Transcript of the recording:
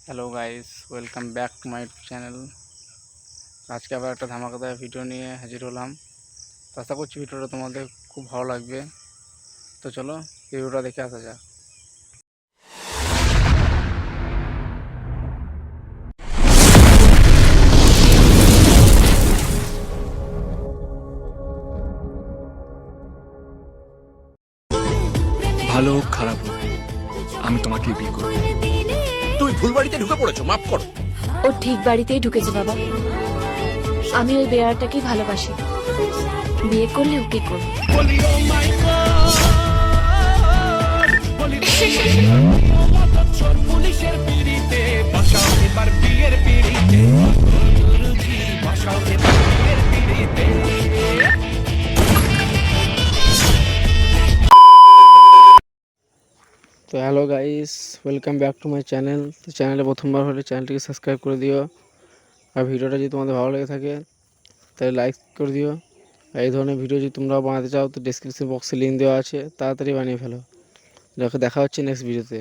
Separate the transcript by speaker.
Speaker 1: Hello guys, welcome back to my channel. আজকে আবার একটা ধামাকাদার ভিডিও নিয়ে হাজির হলাম। তো আশা করছি ভিডিওটা তোমাদের খুব ভালো লাগবে। তো চলো ভিডিওটা দেখে আসা যাক।
Speaker 2: ভালো হোক খারাপ হোক আমি তোমাকে বিয়ে করব।
Speaker 3: তুই ভুল বাড়িতে ঢুকে পড়েছো, মাফ করো।
Speaker 4: ও ঠিক বাড়িতেই ঢুকেছে বাবা। আমি ওই বেয়ারটাকেই ভালোবাসি, বিয়ে করলে ওকে করব।
Speaker 3: পুলিশের পিড়িতে বাসাও এবার বিয়ের পিড়িতে, বাসাও এবার বিয়ের পিড়িতে।
Speaker 1: তো hello guys, welcome back to my channel. তো চ্যানেলে প্রথমবার হলে চ্যানেলটিকে সাবস্ক্রাইব করে দিও। আর ভিডিওটা যদি তোমাদের ভালো লেগে থাকে তাহলে লাইক করে দিও। আর এই ধরনের ভিডিও যদি তোমরা বানাতে চাও তো ডেসক্রিপশন বক্সে লিঙ্ক দেওয়া আছে, তাড়াতাড়ি বানিয়ে ফেলো। দেখা হচ্ছে নেক্সট ভিডিওতে।